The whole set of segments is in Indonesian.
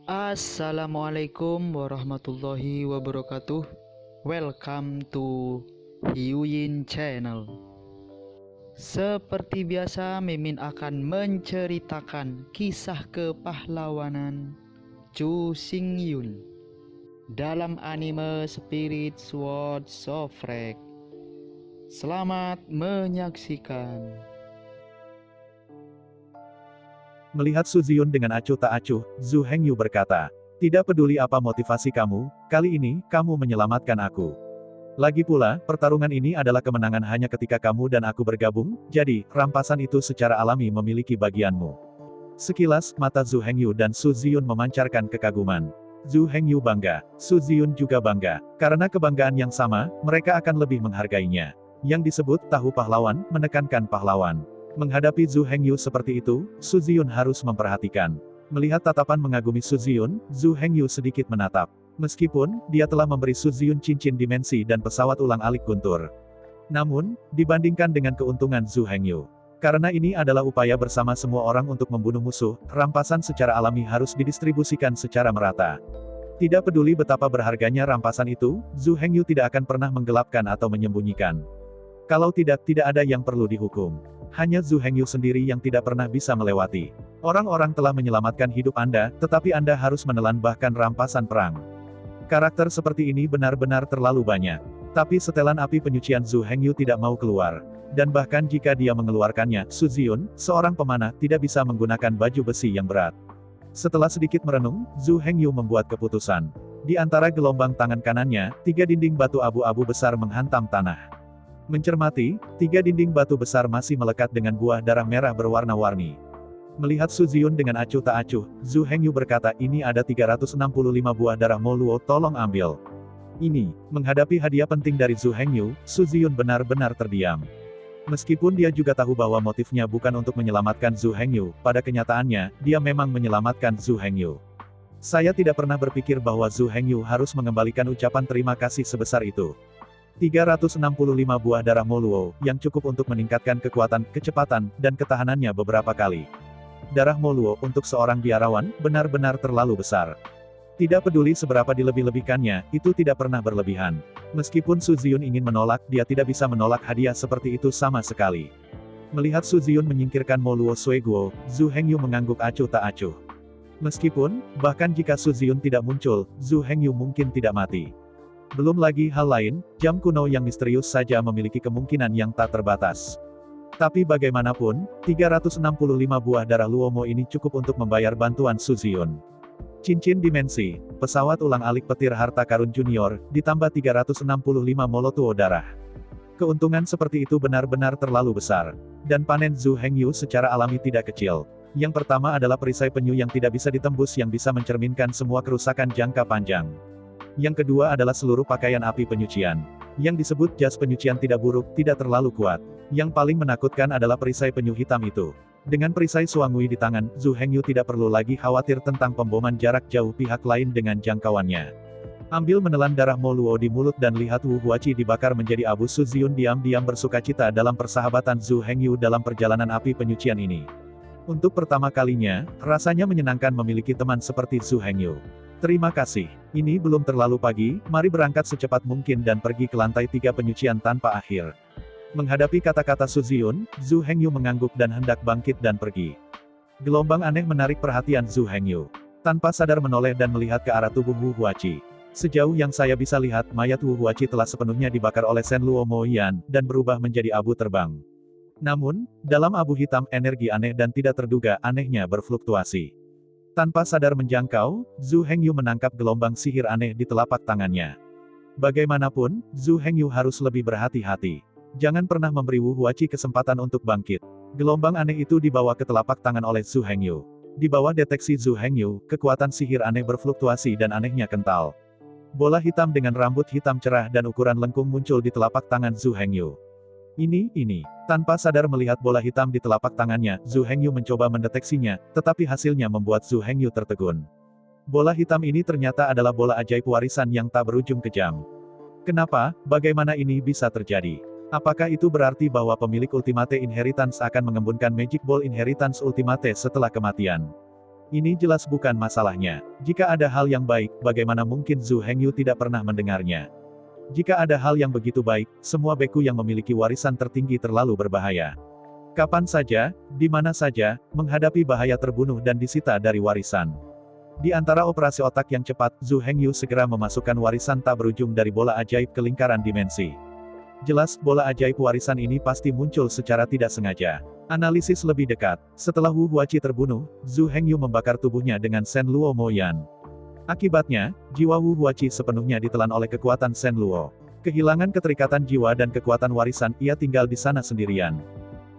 Assalamualaikum warahmatullahi wabarakatuh. Welcome to Hyuyin Channel. Seperti biasa, Mimin akan menceritakan kisah kepahlawanan Chu Xingyun dalam anime Spirit Sword Sofrek. Selamat menyaksikan. Melihat Su Ziyun dengan acuh tak acuh, Zhu Hengyu berkata, "Tidak peduli apa motivasi kamu, kali ini, kamu menyelamatkan aku. Lagi pula, pertarungan ini adalah kemenangan hanya ketika kamu dan aku bergabung, jadi, rampasan itu secara alami memiliki bagianmu." Sekilas, mata Zhu Hengyu dan Su Ziyun memancarkan kekaguman. Zhu Hengyu bangga, Su Ziyun juga bangga. Karena kebanggaan yang sama, mereka akan lebih menghargainya. Yang disebut tahu pahlawan, menekankan pahlawan. Menghadapi Zhu Hengyu seperti itu, Su Ziyun harus memperhatikan. Melihat tatapan mengagumi Su Ziyun, Zhu Hengyu sedikit menatap. Meskipun, dia telah memberi Su Ziyun cincin dimensi dan pesawat ulang-alik guntur. Namun, dibandingkan dengan keuntungan Zhu Hengyu, karena ini adalah upaya bersama semua orang untuk membunuh musuh, rampasan secara alami harus didistribusikan secara merata. Tidak peduli betapa berharganya rampasan itu, Zhu Hengyu tidak akan pernah menggelapkan atau menyembunyikan. Kalau tidak ada yang perlu dihukum. Hanya Zhu Hengyu sendiri yang tidak pernah bisa melewati. Orang-orang telah menyelamatkan hidup Anda, tetapi Anda harus menelan bahkan rampasan perang. Karakter seperti ini benar-benar terlalu banyak. Tapi setelan api penyucian Zhu Hengyu tidak mau keluar. Dan bahkan jika dia mengeluarkannya, Su Ziyun, seorang pemanah, tidak bisa menggunakan baju besi yang berat. Setelah sedikit merenung, Zhu Hengyu membuat keputusan. Di antara gelombang tangan kanannya, 3 dinding batu abu-abu besar menghantam tanah. Mencermati, 3 dinding batu besar masih melekat dengan buah darah merah berwarna-warni. Melihat Su Ziyun dengan acuh tak acuh, Zhu Hengyu berkata, "Ini ada 365 buah darah Moluo, tolong ambil." Ini, menghadapi hadiah penting dari Zhu Hengyu, Su Ziyun benar-benar terdiam. Meskipun dia juga tahu bahwa motifnya bukan untuk menyelamatkan Zhu Hengyu, pada kenyataannya, dia memang menyelamatkan Zhu Hengyu. Saya tidak pernah berpikir bahwa Zhu Hengyu harus mengembalikan ucapan terima kasih sebesar itu. 365 buah darah Moluo, yang cukup untuk meningkatkan kekuatan, kecepatan, dan ketahanannya beberapa kali. Darah Moluo untuk seorang biarawan, benar-benar terlalu besar. Tidak peduli seberapa dilebih-lebihkannya, itu tidak pernah berlebihan. Meskipun Su Ziyun ingin menolak, dia tidak bisa menolak hadiah seperti itu sama sekali. Melihat Su Ziyun menyingkirkan Moluo Sueguo, Zhu Hengyu mengangguk acuh tak acuh. Meskipun, bahkan jika Su Ziyun tidak muncul, Zhu Hengyu mungkin tidak mati. Belum lagi hal lain, jam kuno yang misterius saja memiliki kemungkinan yang tak terbatas. Tapi bagaimanapun, 365 buah darah Luomo ini cukup untuk membayar bantuan Su Ziyun. Cincin dimensi, pesawat ulang-alik petir harta karun junior, ditambah 365 molotuo darah. Keuntungan seperti itu benar-benar terlalu besar. Dan panen Zhu Hengyu secara alami tidak kecil. Yang pertama adalah perisai penyu yang tidak bisa ditembus yang bisa mencerminkan semua kerusakan jangka panjang. Yang kedua adalah seluruh pakaian api penyucian. Yang disebut jas penyucian tidak buruk, tidak terlalu kuat. Yang paling menakutkan adalah perisai penyu hitam itu. Dengan perisai Suangui di tangan, Zhu Hengyu tidak perlu lagi khawatir tentang pemboman jarak jauh pihak lain dengan jangkauannya. Ambil menelan darah Moluo di mulut dan lihat Wu Huachi dibakar menjadi abu. Su Ziyun diam-diam bersukacita dalam persahabatan Zhu Hengyu dalam perjalanan api penyucian ini. Untuk pertama kalinya, rasanya menyenangkan memiliki teman seperti Zhu Hengyu. Terima kasih. Ini belum terlalu pagi, mari berangkat secepat mungkin dan pergi ke lantai 3 penyucian tanpa akhir. Menghadapi kata-kata Su Ziyun, Zhu Hengyu mengangguk dan hendak bangkit dan pergi. Gelombang aneh menarik perhatian Zhu Hengyu. Tanpa sadar menoleh dan melihat ke arah tubuh Wu Huachi. Sejauh yang saya bisa lihat, mayat Wu Huachi telah sepenuhnya dibakar oleh Shen Luo Moyan, dan berubah menjadi abu terbang. Namun, dalam abu hitam, energi aneh dan tidak terduga anehnya berfluktuasi. Tanpa sadar menjangkau, Zhu Hengyu menangkap gelombang sihir aneh di telapak tangannya. Bagaimanapun, Zhu Hengyu harus lebih berhati-hati. Jangan pernah memberi Wu Huachi kesempatan untuk bangkit. Gelombang aneh itu dibawa ke telapak tangan oleh Zhu Hengyu. Di bawah deteksi Zhu Hengyu, kekuatan sihir aneh berfluktuasi dan anehnya kental. Bola hitam dengan rambut hitam cerah dan ukuran lengkung muncul di telapak tangan Zhu Hengyu. Ini. Tanpa sadar melihat bola hitam di telapak tangannya, Zhu Hengyu mencoba mendeteksinya, tetapi hasilnya membuat Zhu Hengyu tertegun. Bola hitam ini ternyata adalah bola ajaib warisan yang tak berujung kejam. Kenapa, bagaimana ini bisa terjadi? Apakah itu berarti bahwa pemilik Ultimate Inheritance akan mengembunkan Magic Ball Inheritance Ultimate setelah kematian? Ini jelas bukan masalahnya. Jika ada hal yang baik, bagaimana mungkin Zhu Hengyu tidak pernah mendengarnya? Jika ada hal yang begitu baik, semua beku yang memiliki warisan tertinggi terlalu berbahaya. Kapan saja, di mana saja, menghadapi bahaya terbunuh dan disita dari warisan. Di antara operasi otak yang cepat, Zhu Hengyu segera memasukkan warisan tak berujung dari bola ajaib ke lingkaran dimensi. Jelas, bola ajaib warisan ini pasti muncul secara tidak sengaja. Analisis lebih dekat. Setelah Wu Huachi terbunuh, Zhu Hengyu membakar tubuhnya dengan Shen Luo Moyan. Akibatnya, jiwa Wu Huachi sepenuhnya ditelan oleh kekuatan Shen Luo. Kehilangan keterikatan jiwa dan kekuatan warisan, ia tinggal di sana sendirian.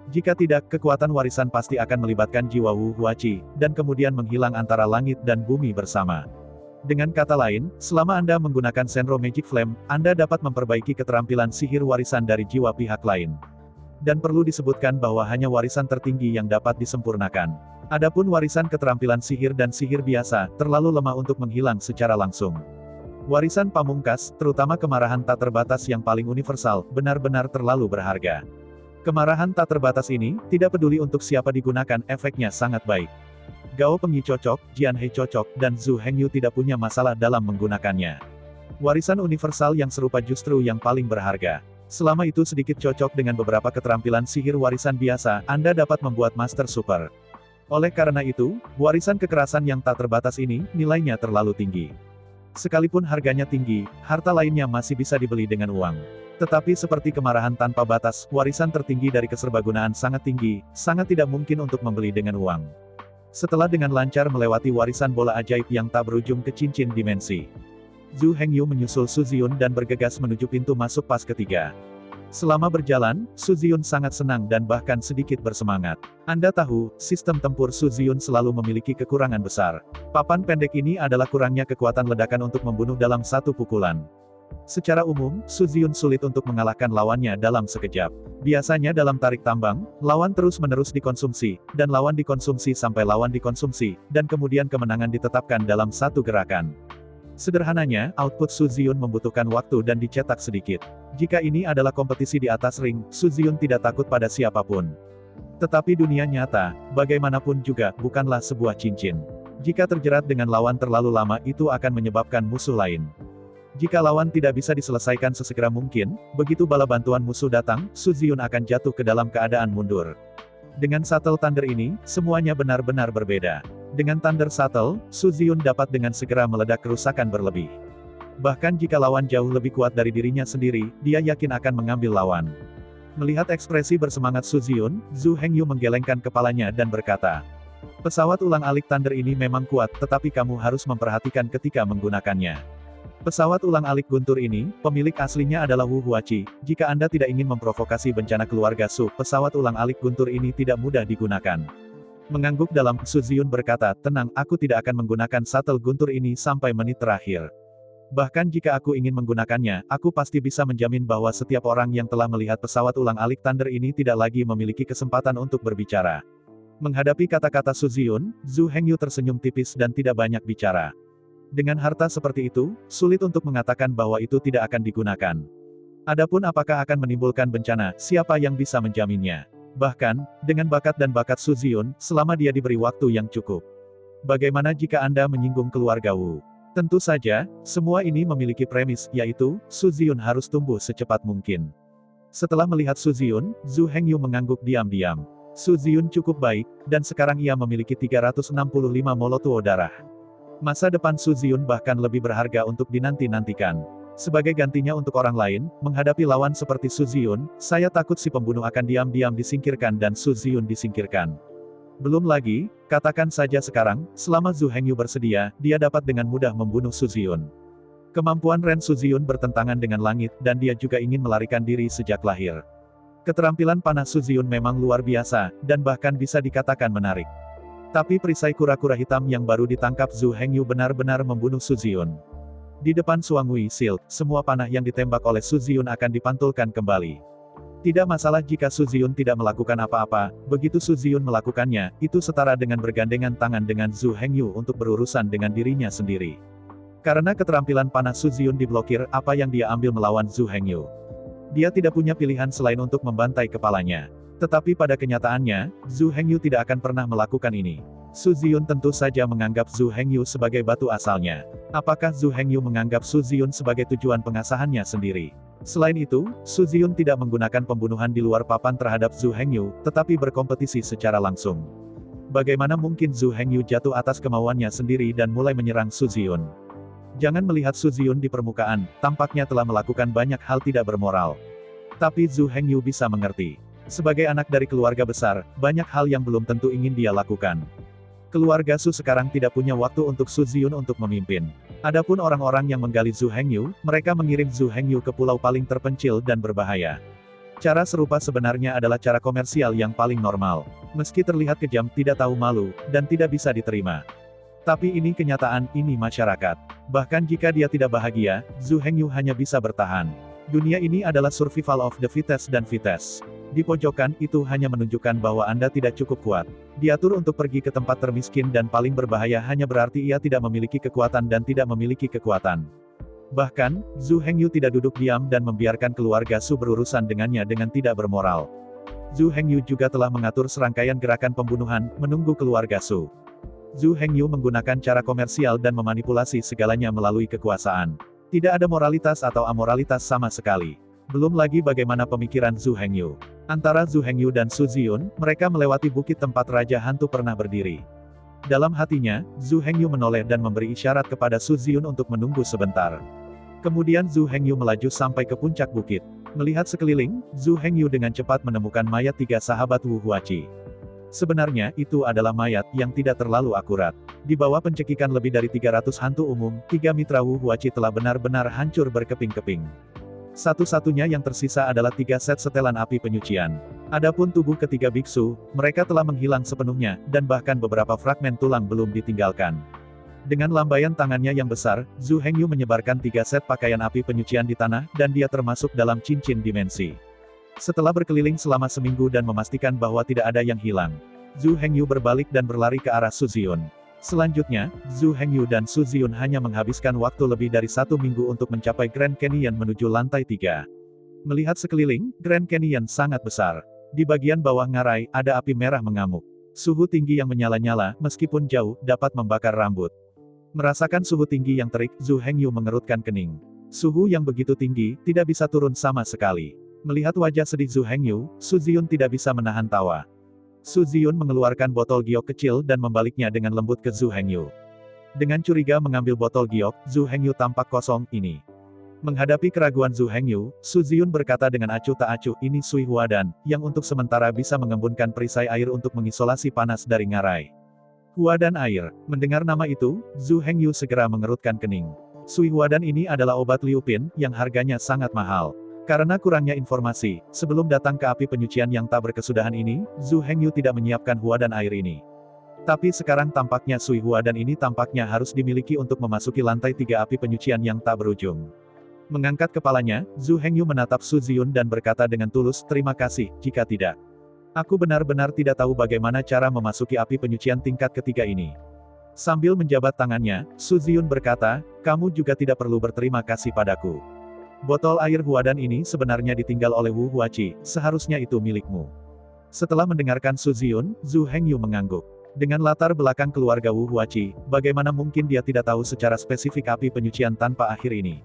Jika tidak, kekuatan warisan pasti akan melibatkan jiwa Wu Huachi, dan kemudian menghilang antara langit dan bumi bersama. Dengan kata lain, selama Anda menggunakan Shenro Magic Flame, Anda dapat memperbaiki keterampilan sihir warisan dari jiwa pihak lain. Dan perlu disebutkan bahwa hanya warisan tertinggi yang dapat disempurnakan. Adapun warisan keterampilan sihir dan sihir biasa, terlalu lemah untuk menghilang secara langsung. Warisan pamungkas, terutama kemarahan tak terbatas yang paling universal, benar-benar terlalu berharga. Kemarahan tak terbatas ini, tidak peduli untuk siapa digunakan, efeknya sangat baik. Gao Pengyi cocok, Jian He cocok, dan Zhu Hengyu tidak punya masalah dalam menggunakannya. Warisan universal yang serupa justru yang paling berharga. Selama itu sedikit cocok dengan beberapa keterampilan sihir warisan biasa, Anda dapat membuat Master Super. Oleh karena itu, warisan kekerasan yang tak terbatas ini, nilainya terlalu tinggi. Sekalipun harganya tinggi, harta lainnya masih bisa dibeli dengan uang. Tetapi seperti kemarahan tanpa batas, warisan tertinggi dari keserbagunaan sangat tinggi, sangat tidak mungkin untuk membeli dengan uang. Setelah dengan lancar melewati warisan bola ajaib yang tak berujung ke cincin dimensi, Zhu Hengyu menyusul Su Ziyun dan bergegas menuju pintu masuk pas ketiga. Selama berjalan, Su Ziyun sangat senang dan bahkan sedikit bersemangat. Anda tahu, sistem tempur Su Ziyun selalu memiliki kekurangan besar. Papan pendek ini adalah kurangnya kekuatan ledakan untuk membunuh dalam satu pukulan. Secara umum, Su Ziyun sulit untuk mengalahkan lawannya dalam sekejap. Biasanya dalam tarik tambang, lawan terus-menerus dikonsumsi, dan lawan dikonsumsi sampai lawan dikonsumsi, dan kemudian kemenangan ditetapkan dalam satu gerakan. Sederhananya, output Su Ziyun membutuhkan waktu dan dicetak sedikit. Jika ini adalah kompetisi di atas ring, Su Ziyun tidak takut pada siapapun. Tetapi dunia nyata, bagaimanapun juga, bukanlah sebuah cincin. Jika terjerat dengan lawan terlalu lama, itu akan menyebabkan musuh lain. Jika lawan tidak bisa diselesaikan sesegera mungkin, begitu bala bantuan musuh datang, Su Ziyun akan jatuh ke dalam keadaan mundur. Dengan Shuttle Thunder ini, semuanya benar-benar berbeda. Dengan Thunder Shuttle, Su Ziyun dapat dengan segera meledak kerusakan berlebih. Bahkan jika lawan jauh lebih kuat dari dirinya sendiri, dia yakin akan mengambil lawan. Melihat ekspresi bersemangat Su Ziyun, Zhu Hengyu menggelengkan kepalanya dan berkata, "Pesawat ulang-alik Thunder ini memang kuat, tetapi kamu harus memperhatikan ketika menggunakannya. Pesawat ulang-alik guntur ini, pemilik aslinya adalah Wu Huachi. Jika Anda tidak ingin memprovokasi bencana keluarga Su, pesawat ulang-alik guntur ini tidak mudah digunakan." Mengangguk dalam, Su Ziyun berkata, "Tenang, aku tidak akan menggunakan shuttle guntur ini sampai menit terakhir. Bahkan jika aku ingin menggunakannya, aku pasti bisa menjamin bahwa setiap orang yang telah melihat pesawat ulang-alik Thunder ini tidak lagi memiliki kesempatan untuk berbicara." Menghadapi kata-kata Su Ziyun, Zhu Hengyu tersenyum tipis dan tidak banyak bicara. Dengan harta seperti itu, sulit untuk mengatakan bahwa itu tidak akan digunakan. Adapun apakah akan menimbulkan bencana, siapa yang bisa menjaminnya? Bahkan, dengan bakat dan bakat Su Ziyun, selama dia diberi waktu yang cukup. Bagaimana jika Anda menyinggung keluarga Wu? Tentu saja, semua ini memiliki premis, yaitu, Su Ziyun harus tumbuh secepat mungkin. Setelah melihat Su Ziyun, Zhu Hengyu mengangguk diam-diam. Su Ziyun cukup baik, dan sekarang ia memiliki 365 molotuo darah. Masa depan Su Ziyun bahkan lebih berharga untuk dinanti-nantikan. Sebagai gantinya untuk orang lain, menghadapi lawan seperti Su Ziyun, saya takut si pembunuh akan diam-diam disingkirkan dan Su Ziyun disingkirkan. Belum lagi, katakan saja sekarang, selama Zhu Hengyu bersedia, dia dapat dengan mudah membunuh Su Ziyun. Kemampuan Ren Su Ziyun bertentangan dengan langit, dan dia juga ingin melarikan diri sejak lahir. Keterampilan panah Su Ziyun memang luar biasa, dan bahkan bisa dikatakan menarik. Tapi perisai kura-kura hitam yang baru ditangkap Zhu Hengyu benar-benar membunuh Su Ziyun. Di depan Suangui Shield, semua panah yang ditembak oleh Su Ziyun akan dipantulkan kembali. Tidak masalah jika Su Ziyun tidak melakukan apa-apa, begitu Su Ziyun melakukannya, itu setara dengan bergandengan tangan dengan Zhu Hengyu untuk berurusan dengan dirinya sendiri. Karena keterampilan panah Su Ziyun diblokir, apa yang dia ambil melawan Zhu Hengyu? Dia tidak punya pilihan selain untuk membantai kepalanya. Tetapi pada kenyataannya, Zhu Hengyu tidak akan pernah melakukan ini. Su Ziyun tentu saja menganggap Zhu Hengyu sebagai batu asalnya. Apakah Zhu Hengyu menganggap Su Ziyun sebagai tujuan pengasahannya sendiri? Selain itu, Su Ziyun tidak menggunakan pembunuhan di luar papan terhadap Zhu Hengyu, tetapi berkompetisi secara langsung. Bagaimana mungkin Zhu Hengyu jatuh atas kemauannya sendiri dan mulai menyerang Su Ziyun? Jangan melihat Su Ziyun di permukaan, tampaknya telah melakukan banyak hal tidak bermoral. Tapi Zhu Hengyu bisa mengerti. Sebagai anak dari keluarga besar, banyak hal yang belum tentu ingin dia lakukan. Keluarga Su sekarang tidak punya waktu untuk Su Ziyun untuk memimpin. Adapun orang-orang yang menggali Zhu Hengyu, mereka mengirim Zhu Hengyu ke pulau paling terpencil dan berbahaya. Cara serupa sebenarnya adalah cara komersial yang paling normal. Meski terlihat kejam, tidak tahu malu, dan tidak bisa diterima. Tapi ini kenyataan, ini masyarakat. Bahkan jika dia tidak bahagia, Zhu Hengyu hanya bisa bertahan. Dunia ini adalah survival of the fittest dan fittest. Di pojokan, itu hanya menunjukkan bahwa Anda tidak cukup kuat. Diatur untuk pergi ke tempat termiskin dan paling berbahaya hanya berarti ia tidak memiliki kekuatan dan tidak memiliki kekuatan. Bahkan, Zhu Hengyu tidak duduk diam dan membiarkan keluarga Su berurusan dengannya dengan tidak bermoral. Zhu Hengyu juga telah mengatur serangkaian gerakan pembunuhan, menunggu keluarga Su. Zhu Hengyu menggunakan cara komersial dan memanipulasi segalanya melalui kekuasaan. Tidak ada moralitas atau amoralitas sama sekali. Belum lagi bagaimana pemikiran Zhu Hengyu. Antara Zhu Hengyu dan Su Ziyun, mereka melewati bukit tempat Raja Hantu pernah berdiri. Dalam hatinya, Zhu Hengyu menoleh dan memberi isyarat kepada Su Ziyun untuk menunggu sebentar. Kemudian Zhu Hengyu melaju sampai ke puncak bukit. Melihat sekeliling, Zhu Hengyu dengan cepat menemukan mayat 3 sahabat Wu Huachi. Sebenarnya, itu adalah mayat yang tidak terlalu akurat. Di bawah pencekikan lebih dari 300 hantu umum, 3 mitra Wu Huachi telah benar-benar hancur berkeping-keping. Satu-satunya yang tersisa adalah 3 set setelan api penyucian. Adapun tubuh ketiga biksu, mereka telah menghilang sepenuhnya, dan bahkan beberapa fragmen tulang belum ditinggalkan. Dengan lambaian tangannya yang besar, Zhu Hengyu menyebarkan 3 set pakaian api penyucian di tanah, dan dia termasuk dalam cincin dimensi. Setelah berkeliling selama seminggu dan memastikan bahwa tidak ada yang hilang, Zhu Hengyu berbalik dan berlari ke arah Su Ziyun. Selanjutnya, Zhu Hengyu dan Su Ziyun hanya menghabiskan waktu lebih dari 1 minggu untuk mencapai Grand Canyon menuju lantai 3. Melihat sekeliling, Grand Canyon sangat besar. Di bagian bawah ngarai, ada api merah mengamuk. Suhu tinggi yang menyala-nyala, meskipun jauh, dapat membakar rambut. Merasakan suhu tinggi yang terik, Zhu Hengyu mengerutkan kening. Suhu yang begitu tinggi, tidak bisa turun sama sekali. Melihat wajah sedih Zhu Hengyu, Su Ziyun tidak bisa menahan tawa. Su Ziyun mengeluarkan botol giok kecil dan membaliknya dengan lembut ke Zhu Hengyu. Dengan curiga mengambil botol giok, Zhu Hengyu tampak kosong, ini. Menghadapi keraguan Zhu Hengyu, Su Ziyun berkata dengan acuh tak acuh, ini Sui Huadan, yang untuk sementara bisa mengembunkan perisai air untuk mengisolasi panas dari ngarai. Huadan air. Mendengar nama itu, Zhu Hengyu segera mengerutkan kening. Sui Huadan ini adalah obat liupin, yang harganya sangat mahal. Karena kurangnya informasi, sebelum datang ke api penyucian yang tak berkesudahan ini, Zhu Hengyu tidak menyiapkan Huadan air ini. Tapi sekarang tampaknya Sui Huadan ini tampaknya harus dimiliki untuk memasuki lantai 3 api penyucian yang tak berujung. Mengangkat kepalanya, Zhu Hengyu menatap Su Ziyun dan berkata dengan tulus, terima kasih, jika tidak. Aku benar-benar tidak tahu bagaimana cara memasuki api penyucian tingkat ketiga ini. Sambil menjabat tangannya, Su Ziyun berkata, kamu juga tidak perlu berterima kasih padaku. Botol air Huadan ini sebenarnya ditinggal oleh Wu Huachi, seharusnya itu milikmu. Setelah mendengarkan Su Ziyun, Zhu Hengyu mengangguk. Dengan latar belakang keluarga Wu Huachi, bagaimana mungkin dia tidak tahu secara spesifik api penyucian tanpa akhir ini?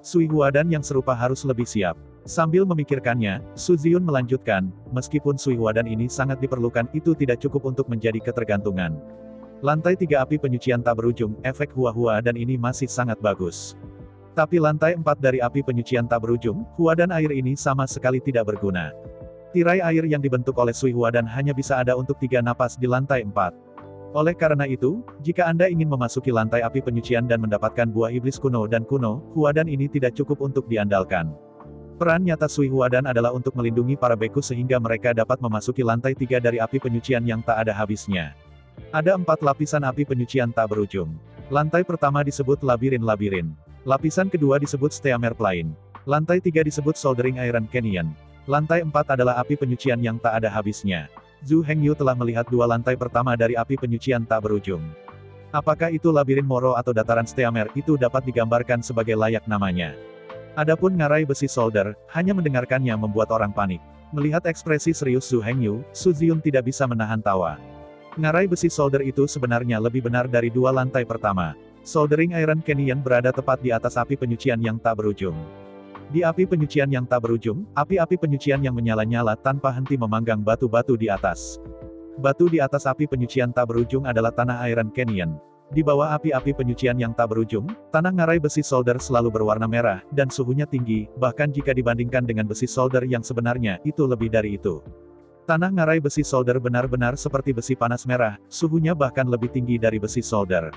Sui Huadan yang serupa harus lebih siap. Sambil memikirkannya, Su Ziyun melanjutkan, meskipun Sui Huadan ini sangat diperlukan, itu tidak cukup untuk menjadi ketergantungan. Lantai 3 api penyucian tak berujung, efek Hua-Hua dan ini masih sangat bagus. Tapi lantai 4 dari api penyucian tak berujung, Huadan air ini sama sekali tidak berguna. Tirai air yang dibentuk oleh Sui Huadan hanya bisa ada untuk 3 napas di lantai 4. Oleh karena itu, jika Anda ingin memasuki lantai api penyucian dan mendapatkan buah iblis kuno dan kuno, Huadan ini tidak cukup untuk diandalkan. Peran nyata Sui Huadan adalah untuk melindungi para beku sehingga mereka dapat memasuki lantai 3 dari api penyucian yang tak ada habisnya. Ada 4 lapisan api penyucian tak berujung. Lantai pertama disebut labirin-labirin. Lapisan kedua disebut Steamer Plain. Lantai 3 disebut Soldering Iron Canyon. Lantai 4 adalah api penyucian yang tak ada habisnya. Zhu Hengyu telah melihat 2 lantai pertama dari api penyucian tak berujung. Apakah itu labirin Moro atau dataran Steamer, itu dapat digambarkan sebagai layak namanya. Adapun ngarai besi solder, hanya mendengarkannya membuat orang panik. Melihat ekspresi serius Zhu Hengyu, Su Ziyun tidak bisa menahan tawa. Ngarai besi solder itu sebenarnya lebih benar dari dua lantai pertama. Soldering Iron Canyon berada tepat di atas api penyucian yang tak berujung. Di api penyucian yang tak berujung, api-api penyucian yang menyala-nyala tanpa henti memanggang batu-batu di atas. Batu di atas api penyucian tak berujung adalah tanah Iron Canyon. Di bawah api-api penyucian yang tak berujung, tanah ngarai besi solder selalu berwarna merah, dan suhunya tinggi, bahkan jika dibandingkan dengan besi solder yang sebenarnya, itu lebih dari itu. Tanah ngarai besi solder benar-benar seperti besi panas merah, suhunya bahkan lebih tinggi dari besi solder.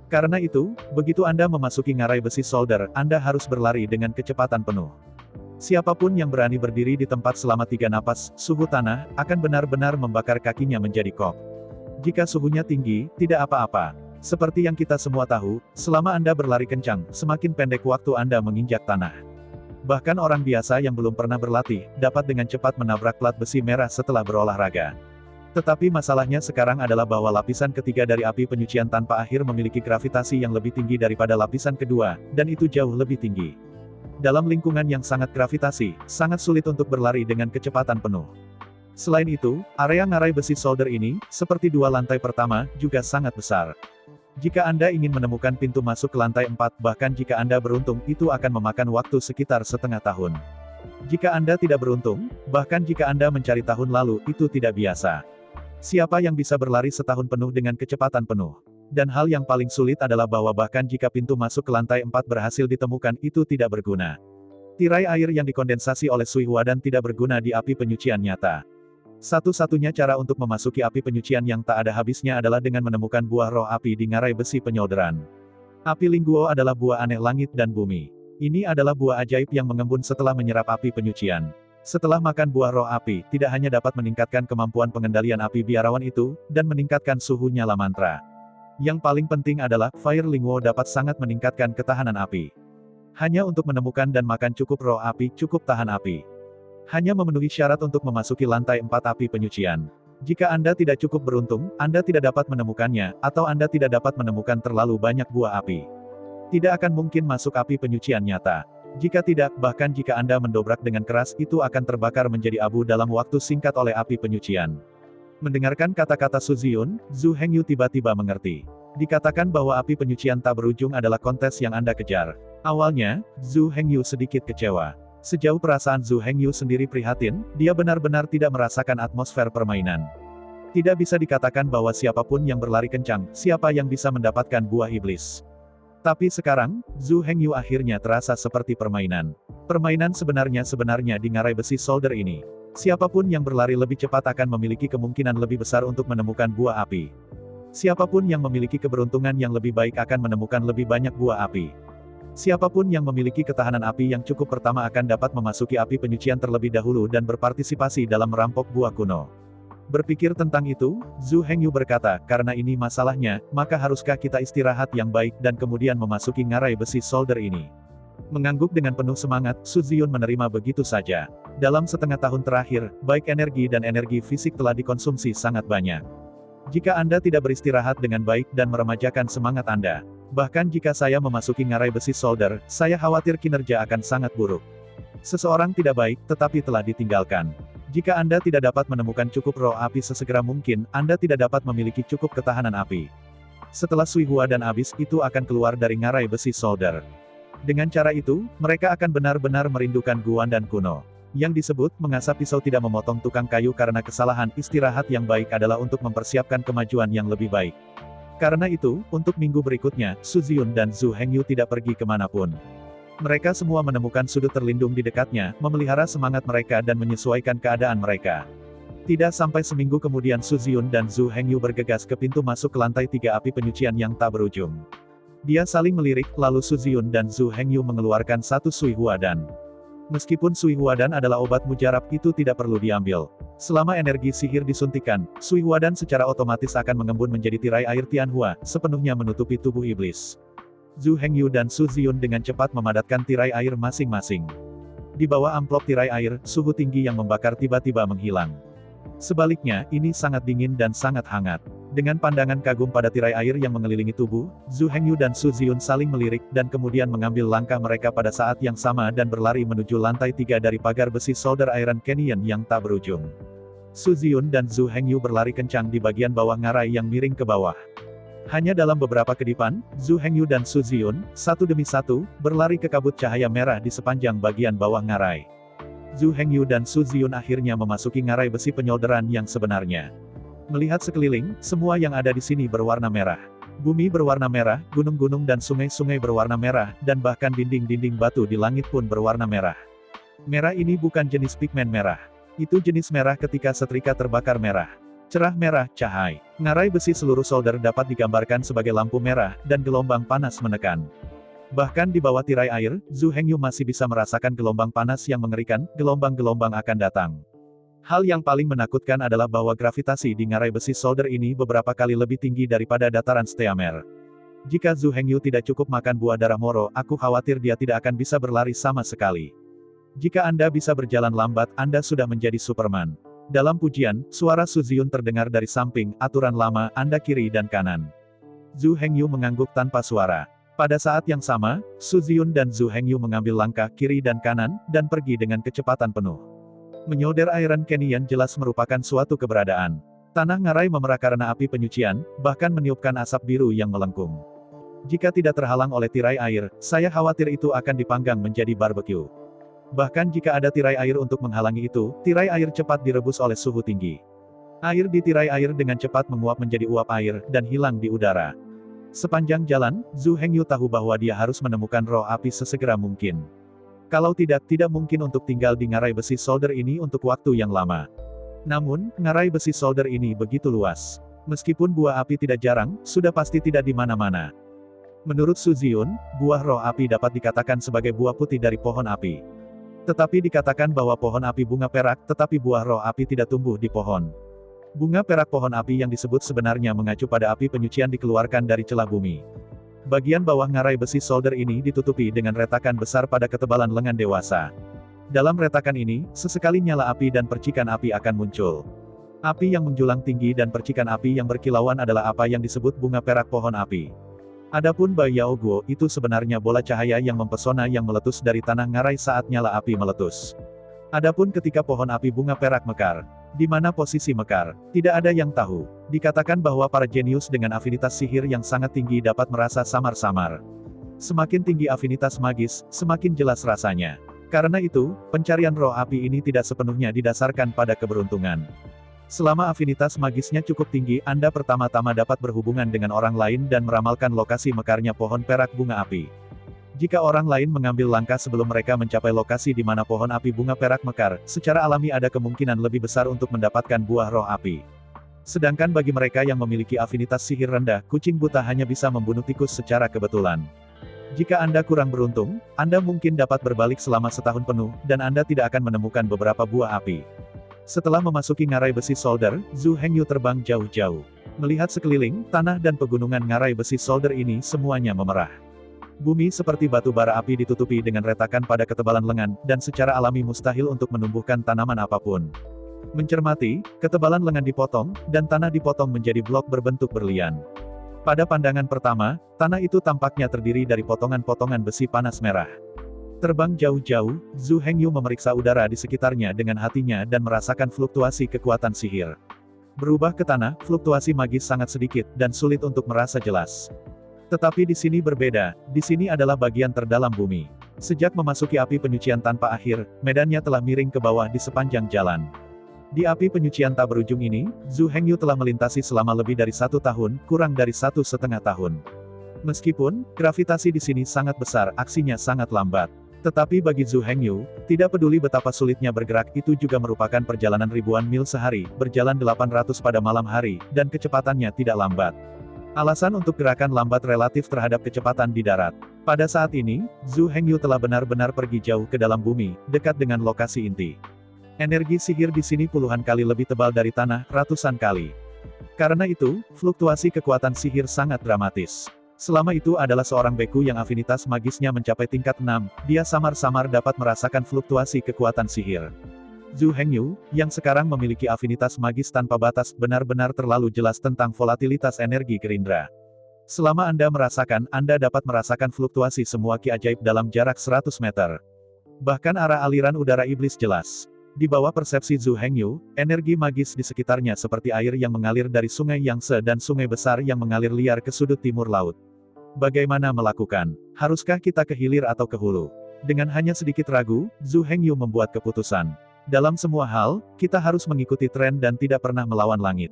Karena itu, begitu Anda memasuki ngarai besi solder, Anda harus berlari dengan kecepatan penuh. Siapapun yang berani berdiri di tempat selama 3 napas, suhu tanah, akan benar-benar membakar kakinya menjadi kok. Jika suhunya tinggi, tidak apa-apa. Seperti yang kita semua tahu, selama Anda berlari kencang, semakin pendek waktu Anda menginjak tanah. Bahkan orang biasa yang belum pernah berlatih, dapat dengan cepat menabrak plat besi merah setelah berolahraga. Tetapi masalahnya sekarang adalah bahwa lapisan ketiga dari api penyucian tanpa akhir memiliki gravitasi yang lebih tinggi daripada lapisan kedua, dan itu jauh lebih tinggi. Dalam lingkungan yang sangat gravitasi, sangat sulit untuk berlari dengan kecepatan penuh. Selain itu, area ngarai besi solder ini, seperti dua lantai pertama, juga sangat besar. Jika Anda ingin menemukan pintu masuk ke lantai 4, bahkan jika Anda beruntung, itu akan memakan waktu sekitar setengah tahun. Jika Anda tidak beruntung, bahkan jika Anda mencari tahun lalu, itu tidak biasa. Siapa yang bisa berlari setahun penuh dengan kecepatan penuh? Dan hal yang paling sulit adalah bahwa bahkan jika pintu masuk ke lantai 4 berhasil ditemukan, itu tidak berguna. Tirai air yang dikondensasi oleh Suihwadan tidak berguna di api penyucian nyata. Satu-satunya cara untuk memasuki api penyucian yang tak ada habisnya adalah dengan menemukan buah roh api di ngarai besi penyolderan. Api Lingguo adalah buah aneh langit dan bumi. Ini adalah buah ajaib yang mengembun setelah menyerap api penyucian. Setelah makan buah roh api, tidak hanya dapat meningkatkan kemampuan pengendalian api biarawan itu, dan meningkatkan suhu nyala mantra. Yang paling penting adalah, Fire Lingguo dapat sangat meningkatkan ketahanan api. Hanya untuk menemukan dan makan cukup roh api, cukup tahan api. Hanya memenuhi syarat untuk memasuki lantai 4 api penyucian. Jika Anda tidak cukup beruntung, Anda tidak dapat menemukannya, atau Anda tidak dapat menemukan terlalu banyak buah api. Tidak akan mungkin masuk api penyucian nyata. Jika tidak, bahkan jika Anda mendobrak dengan keras, itu akan terbakar menjadi abu dalam waktu singkat oleh api penyucian. Mendengarkan kata-kata Suziun, Zhu Hengyu tiba-tiba mengerti. Dikatakan bahwa api penyucian tak berujung adalah kontes yang Anda kejar. Awalnya, Zhu Hengyu sedikit kecewa. Sejauh perasaan Zhu Hengyu sendiri prihatin, dia benar-benar tidak merasakan atmosfer permainan. Tidak bisa dikatakan bahwa siapapun yang berlari kencang, siapa yang bisa mendapatkan buah iblis. Tapi sekarang, Zhu Hengyu akhirnya terasa seperti permainan. Permainan sebenarnya di ngarai besi solder ini. Siapapun yang berlari lebih cepat akan memiliki kemungkinan lebih besar untuk menemukan buah api. Siapapun yang memiliki keberuntungan yang lebih baik akan menemukan lebih banyak buah api. Siapapun yang memiliki ketahanan api yang cukup pertama akan dapat memasuki api penyucian terlebih dahulu dan berpartisipasi dalam merampok buah kuno. Berpikir tentang itu, Zhu Hengyu berkata, karena ini masalahnya, maka haruskah kita istirahat yang baik dan kemudian memasuki ngarai besi solder ini. Mengangguk dengan penuh semangat, Su Ziyun menerima begitu saja. Dalam setengah tahun terakhir, baik energi dan energi fisik telah dikonsumsi sangat banyak. Jika Anda tidak beristirahat dengan baik dan meremajakan semangat Anda, bahkan jika saya memasuki ngarai besi solder, saya khawatir kinerja akan sangat buruk. Seseorang tidak baik, tetapi telah ditinggalkan. Jika Anda tidak dapat menemukan cukup roh api sesegera mungkin, Anda tidak dapat memiliki cukup ketahanan api. Setelah Suihwadan habis, itu akan keluar dari ngarai besi solder. Dengan cara itu, mereka akan benar-benar merindukan Guandan kuno. Yang disebut, mengasah pisau tidak memotong tukang kayu karena kesalahan. Istirahat yang baik adalah untuk mempersiapkan kemajuan yang lebih baik. Karena itu, untuk minggu berikutnya, Su Ziyun dan Zhu Hengyu tidak pergi kemanapun. Mereka semua menemukan sudut terlindung di dekatnya, memelihara semangat mereka dan menyesuaikan keadaan mereka. Tidak sampai seminggu kemudian Su Ziyun dan Zhu Hengyu bergegas ke pintu masuk ke lantai 3 api penyucian yang tak berujung. Dia saling melirik, lalu Su Ziyun dan Zhu Hengyu mengeluarkan satu Suihwadan. Meskipun Suihwadan adalah obat mujarab, itu tidak perlu diambil. Selama energi sihir disuntikan, Suihwadan secara otomatis akan mengembun menjadi tirai air Tianhua, sepenuhnya menutupi tubuh iblis. Zhu Hengyu dan Su Ziyun dengan cepat memadatkan tirai air masing-masing. Di bawah amplop tirai air, suhu tinggi yang membakar tiba-tiba menghilang. Sebaliknya, ini sangat dingin dan sangat hangat. Dengan pandangan kagum pada tirai air yang mengelilingi tubuh, Zhu Hengyu dan Su Ziyun saling melirik, dan kemudian mengambil langkah mereka pada saat yang sama dan berlari menuju lantai 3 dari pagar besi solder Iron Canyon yang tak berujung. Su Ziyun dan Zhu Hengyu berlari kencang di bagian bawah ngarai yang miring ke bawah. Hanya dalam beberapa kedipan, Zhu Hengyu dan Su Ziyun, satu demi satu, berlari ke kabut cahaya merah di sepanjang bagian bawah ngarai. Zhu Hengyu dan Su Ziyun akhirnya memasuki ngarai besi penyolderan yang sebenarnya. Melihat sekeliling, semua yang ada di sini berwarna merah. Bumi berwarna merah, gunung-gunung dan sungai-sungai berwarna merah, dan bahkan dinding-dinding batu di langit pun berwarna merah. Merah ini bukan jenis pigmen merah. Itu jenis merah ketika setrika terbakar merah. Cerah merah, cahaya. Ngarai besi seluruh solder dapat digambarkan sebagai lampu merah, dan gelombang panas menekan. Bahkan di bawah tirai air, Zhu Hengyu masih bisa merasakan gelombang panas yang mengerikan, gelombang-gelombang akan datang. Hal yang paling menakutkan adalah bahwa gravitasi di ngarai besi solder ini beberapa kali lebih tinggi daripada dataran Steamer. Jika Zhu Hengyu tidak cukup makan buah darah Moro, aku khawatir dia tidak akan bisa berlari sama sekali. Jika Anda bisa berjalan lambat, Anda sudah menjadi Superman. Dalam pujian, suara Su Ziyun terdengar dari samping, aturan lama, Anda kiri dan kanan. Zhu Hengyu mengangguk tanpa suara. Pada saat yang sama, Su Ziyun dan Zhu Hengyu mengambil langkah kiri dan kanan, dan pergi dengan kecepatan penuh. Menyolder Iron Canyon jelas merupakan suatu keberadaan. Tanah ngarai memerah karena api penyucian, bahkan meniupkan asap biru yang melengkung. Jika tidak terhalang oleh tirai air, saya khawatir itu akan dipanggang menjadi barbecue. Bahkan jika ada tirai air untuk menghalangi itu, tirai air cepat direbus oleh suhu tinggi. Air di tirai air dengan cepat menguap menjadi uap air, dan hilang di udara. Sepanjang jalan, Zhu Hengyu tahu bahwa dia harus menemukan roh api sesegera mungkin. Kalau tidak mungkin untuk tinggal di ngarai besi solder ini untuk waktu yang lama. Namun, ngarai besi solder ini begitu luas. Meskipun buah api tidak jarang, sudah pasti tidak di mana-mana. Menurut Su Ziyun, buah roh api dapat dikatakan sebagai buah putih dari pohon api. Tetapi dikatakan bahwa pohon api bunga perak, tetapi buah roh api tidak tumbuh di pohon. Bunga perak pohon api yang disebut sebenarnya mengacu pada api penyucian dikeluarkan dari celah bumi. Bagian bawah ngarai besi solder ini ditutupi dengan retakan besar pada ketebalan lengan dewasa. Dalam retakan ini, sesekali nyala api dan percikan api akan muncul. Api yang menjulang tinggi dan percikan api yang berkilauan adalah apa yang disebut bunga perak pohon api. Adapun Bai Yao Guo itu sebenarnya bola cahaya yang mempesona yang meletus dari tanah ngarai saat nyala api meletus. Adapun ketika pohon api bunga perak mekar, di mana posisi mekar, tidak ada yang tahu. Dikatakan bahwa para jenius dengan afinitas sihir yang sangat tinggi dapat merasa samar-samar. Semakin tinggi afinitas magis, semakin jelas rasanya. Karena itu, pencarian roh api ini tidak sepenuhnya didasarkan pada keberuntungan. Selama afinitas magisnya cukup tinggi, Anda pertama-tama dapat berhubungan dengan orang lain dan meramalkan lokasi mekarnya pohon perak bunga api. Jika orang lain mengambil langkah sebelum mereka mencapai lokasi di mana pohon api bunga perak mekar, secara alami ada kemungkinan lebih besar untuk mendapatkan buah roh api. Sedangkan bagi mereka yang memiliki afinitas sihir rendah, kucing buta hanya bisa membunuh tikus secara kebetulan. Jika Anda kurang beruntung, Anda mungkin dapat berbalik selama setahun penuh, dan Anda tidak akan menemukan beberapa buah api. Setelah memasuki ngarai besi solder, Zhu Hengyu terbang jauh-jauh. Melihat sekeliling, tanah dan pegunungan ngarai besi solder ini semuanya memerah. Bumi seperti batu bara api ditutupi dengan retakan pada ketebalan lengan, dan secara alami mustahil untuk menumbuhkan tanaman apapun. Mencermati, ketebalan lengan dipotong, dan tanah dipotong menjadi blok berbentuk berlian. Pada pandangan pertama, tanah itu tampaknya terdiri dari potongan-potongan besi panas merah. Terbang jauh-jauh, Zhu Hengyu memeriksa udara di sekitarnya dengan hatinya dan merasakan fluktuasi kekuatan sihir. Berubah ke tanah, fluktuasi magis sangat sedikit, dan sulit untuk merasa jelas. Tetapi di sini berbeda, di sini adalah bagian terdalam bumi. Sejak memasuki api penyucian tanpa akhir, medannya telah miring ke bawah di sepanjang jalan. Di api penyucian tak berujung ini, Zhu Hengyu telah melintasi selama lebih dari 1 tahun, kurang dari 1,5 tahun. Meskipun, gravitasi di sini sangat besar, aksinya sangat lambat. Tetapi bagi Zhu Hengyu, tidak peduli betapa sulitnya bergerak, itu juga merupakan perjalanan ribuan mil sehari, berjalan 800 pada malam hari, dan kecepatannya tidak lambat. Alasan untuk gerakan lambat relatif terhadap kecepatan di darat. Pada saat ini, Zhu Hengyu telah benar-benar pergi jauh ke dalam bumi, dekat dengan lokasi inti. Energi sihir di sini puluhan kali lebih tebal dari tanah, ratusan kali. Karena itu, fluktuasi kekuatan sihir sangat dramatis. Selama itu adalah seorang beku yang afinitas magisnya mencapai tingkat 6, dia samar-samar dapat merasakan fluktuasi kekuatan sihir. Zhu Hengyu, yang sekarang memiliki afinitas magis tanpa batas, benar-benar terlalu jelas tentang volatilitas energi gerindra. Selama Anda merasakan, Anda dapat merasakan fluktuasi semua ki ajaib dalam jarak 100 meter. Bahkan arah aliran udara iblis jelas. Di bawah persepsi Zhu Hengyu, energi magis di sekitarnya seperti air yang mengalir dari sungai Yangtze dan sungai besar yang mengalir liar ke sudut timur laut. Bagaimana melakukan? Haruskah kita ke hilir atau ke hulu? Dengan hanya sedikit ragu, Zhu Hengyu membuat keputusan. Dalam semua hal, kita harus mengikuti tren dan tidak pernah melawan langit.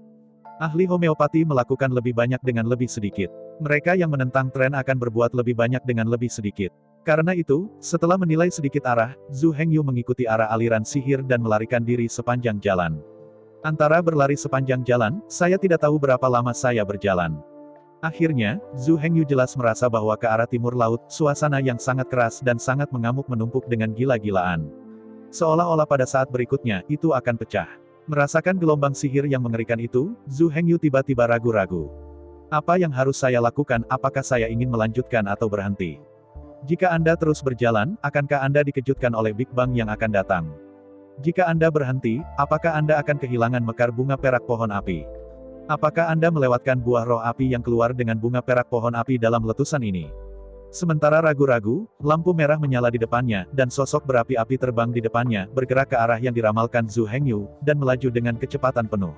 Ahli homeopati melakukan lebih banyak dengan lebih sedikit. Mereka yang menentang tren akan berbuat lebih banyak dengan lebih sedikit. Karena itu, setelah menilai sedikit arah, Zhu Hengyu mengikuti arah aliran sihir dan melarikan diri sepanjang jalan. Antara berlari sepanjang jalan, saya tidak tahu berapa lama saya berjalan. Akhirnya, Zhu Hengyu jelas merasa bahwa ke arah timur laut, suasana yang sangat keras dan sangat mengamuk menumpuk dengan gila-gilaan. Seolah-olah pada saat berikutnya, itu akan pecah. Merasakan gelombang sihir yang mengerikan itu, Zhu Hengyu tiba-tiba ragu-ragu. Apa yang harus saya lakukan, apakah saya ingin melanjutkan atau berhenti? Jika Anda terus berjalan, akankah Anda dikejutkan oleh Big Bang yang akan datang? Jika Anda berhenti, apakah Anda akan kehilangan mekar bunga perak pohon api? Apakah Anda melewatkan buah roh api yang keluar dengan bunga perak pohon api dalam letusan ini? Sementara ragu-ragu, lampu merah menyala di depannya, dan sosok berapi-api terbang di depannya, bergerak ke arah yang diramalkan Zhu Hengyu, dan melaju dengan kecepatan penuh.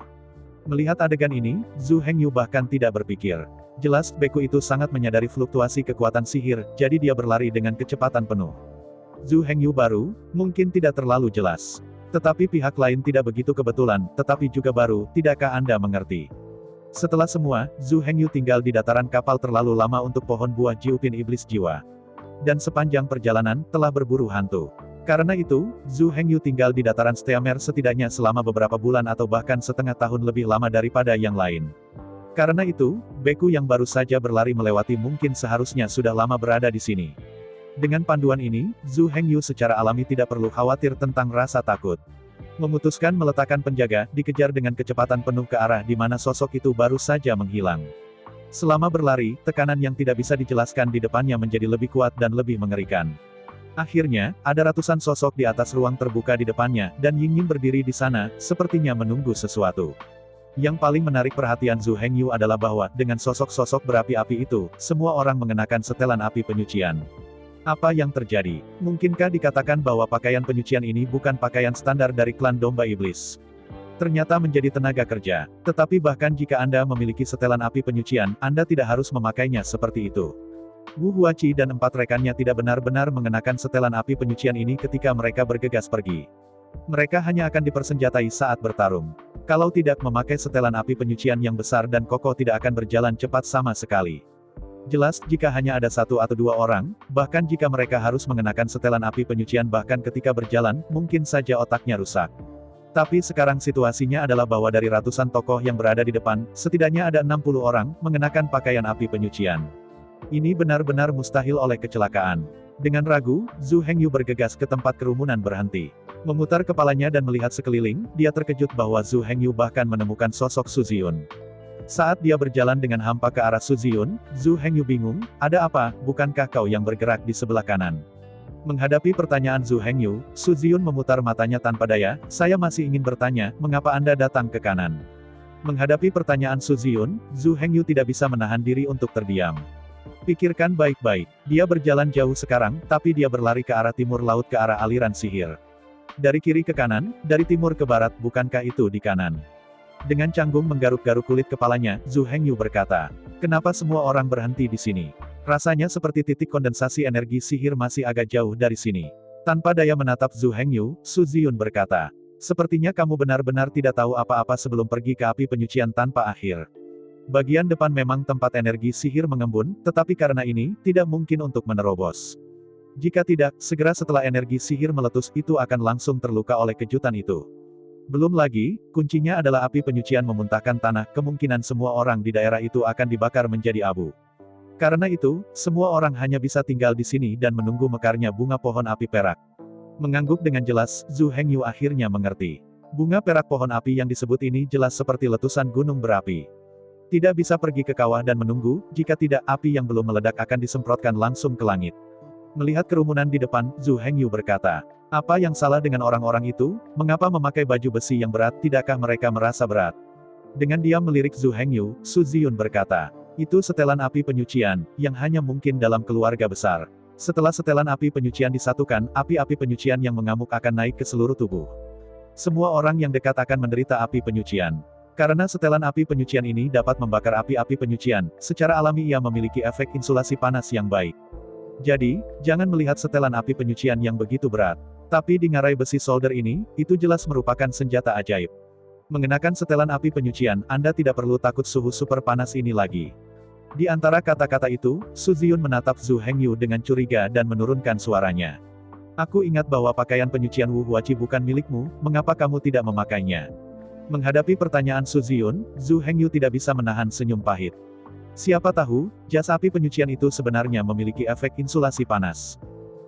Melihat adegan ini, Zhu Hengyu bahkan tidak berpikir. Jelas, beku itu sangat menyadari fluktuasi kekuatan sihir, jadi dia berlari dengan kecepatan penuh. Zhu Hengyu baru, mungkin tidak terlalu jelas. Tetapi pihak lain tidak begitu kebetulan, tetapi juga baru, tidakkah Anda mengerti? Setelah semua, Zhu Hengyu tinggal di dataran kapal terlalu lama untuk pohon buah Jiupin Iblis Jiwa. Dan sepanjang perjalanan, telah berburu hantu. Karena itu, Zhu Hengyu tinggal di dataran Steamer setidaknya selama beberapa bulan atau bahkan setengah tahun lebih lama daripada yang lain. Karena itu, beku yang baru saja berlari melewati mungkin seharusnya sudah lama berada di sini. Dengan panduan ini, Zhu Hengyu secara alami tidak perlu khawatir tentang rasa takut. Memutuskan meletakkan penjaga, dikejar dengan kecepatan penuh ke arah di mana sosok itu baru saja menghilang. Selama berlari, tekanan yang tidak bisa dijelaskan di depannya menjadi lebih kuat dan lebih mengerikan. Akhirnya, ada ratusan sosok di atas ruang terbuka di depannya, dan Ying Ying berdiri di sana, sepertinya menunggu sesuatu. Yang paling menarik perhatian Zhu Hengyu adalah bahwa, dengan sosok-sosok berapi-api itu, semua orang mengenakan setelan api penyucian. Apa yang terjadi? Mungkinkah dikatakan bahwa pakaian penyucian ini bukan pakaian standar dari klan domba iblis? Ternyata menjadi tenaga kerja. Tetapi bahkan jika Anda memiliki setelan api penyucian, Anda tidak harus memakainya seperti itu. Wu Huachi dan 4 rekannya tidak benar-benar mengenakan setelan api penyucian ini ketika mereka bergegas pergi. Mereka hanya akan dipersenjatai saat bertarung. Kalau tidak memakai setelan api penyucian yang besar dan kokoh tidak akan berjalan cepat sama sekali. Jelas, jika hanya ada 1 atau 2 orang, bahkan jika mereka harus mengenakan setelan api penyucian bahkan ketika berjalan, mungkin saja otaknya rusak. Tapi sekarang situasinya adalah bahwa dari ratusan tokoh yang berada di depan, setidaknya ada 60 orang, mengenakan pakaian api penyucian. Ini benar-benar mustahil oleh kecelakaan. Dengan ragu, Zhu Hengyu bergegas ke tempat kerumunan berhenti. Memutar kepalanya dan melihat sekeliling, dia terkejut bahwa Zhu Hengyu bahkan menemukan sosok Su Ziyun. Saat dia berjalan dengan hampa ke arah Su Ziyun, Zhu Hengyu bingung, ada apa, bukankah kau yang bergerak di sebelah kanan? Menghadapi pertanyaan Zhu Hengyu, Su Ziyun memutar matanya tanpa daya, saya masih ingin bertanya, mengapa Anda datang ke kanan? Menghadapi pertanyaan Su Ziyun, Zhu Hengyu tidak bisa menahan diri untuk terdiam. Pikirkan baik-baik, dia berjalan jauh sekarang, tapi dia berlari ke arah timur laut ke arah aliran sihir. Dari kiri ke kanan, dari timur ke barat, bukankah itu di kanan? Dengan canggung menggaruk-garuk kulit kepalanya, Zhu Hengyu berkata, kenapa semua orang berhenti di sini? Rasanya seperti titik kondensasi energi sihir masih agak jauh dari sini. Tanpa daya menatap Zhu Hengyu, Su Ziyun berkata, sepertinya kamu benar-benar tidak tahu apa-apa sebelum pergi ke api penyucian tanpa akhir. Bagian depan memang tempat energi sihir mengembun, tetapi karena ini, tidak mungkin untuk menerobos. Jika tidak, segera setelah energi sihir meletus itu akan langsung terluka oleh kejutan itu. Belum lagi, kuncinya adalah api penyucian memuntahkan tanah, kemungkinan semua orang di daerah itu akan dibakar menjadi abu. Karena itu, semua orang hanya bisa tinggal di sini dan menunggu mekarnya bunga pohon api perak. Mengangguk dengan jelas, Zhu Hengyu akhirnya mengerti. Bunga perak pohon api yang disebut ini jelas seperti letusan gunung berapi. Tidak bisa pergi ke kawah dan menunggu, jika tidak, api yang belum meledak akan disemprotkan langsung ke langit. Melihat kerumunan di depan, Zhu Hengyu berkata, apa yang salah dengan orang-orang itu? Mengapa memakai baju besi yang berat? Tidakkah mereka merasa berat? Dengan diam melirik Zhu Hengyu, Su Ziyun berkata, itu setelan api penyucian, yang hanya mungkin dalam keluarga besar. Setelah setelan api penyucian disatukan, api-api penyucian yang mengamuk akan naik ke seluruh tubuh. Semua orang yang dekat akan menderita api penyucian. Karena setelan api penyucian ini dapat membakar api-api penyucian, secara alami ia memiliki efek insulasi panas yang baik. Jadi, jangan melihat setelan api penyucian yang begitu berat. Tapi di ngarai besi solder ini, itu jelas merupakan senjata ajaib. Mengenakan setelan api penyucian, Anda tidak perlu takut suhu super panas ini lagi. Di antara kata-kata itu, Su Ziyun menatap Zhu Hengyu dengan curiga dan menurunkan suaranya. Aku ingat bahwa pakaian penyucian Wu Huachi bukan milikmu, mengapa kamu tidak memakainya? Menghadapi pertanyaan Su Ziyun, Zhu Hengyu tidak bisa menahan senyum pahit. Siapa tahu, jas api penyucian itu sebenarnya memiliki efek insulasi panas.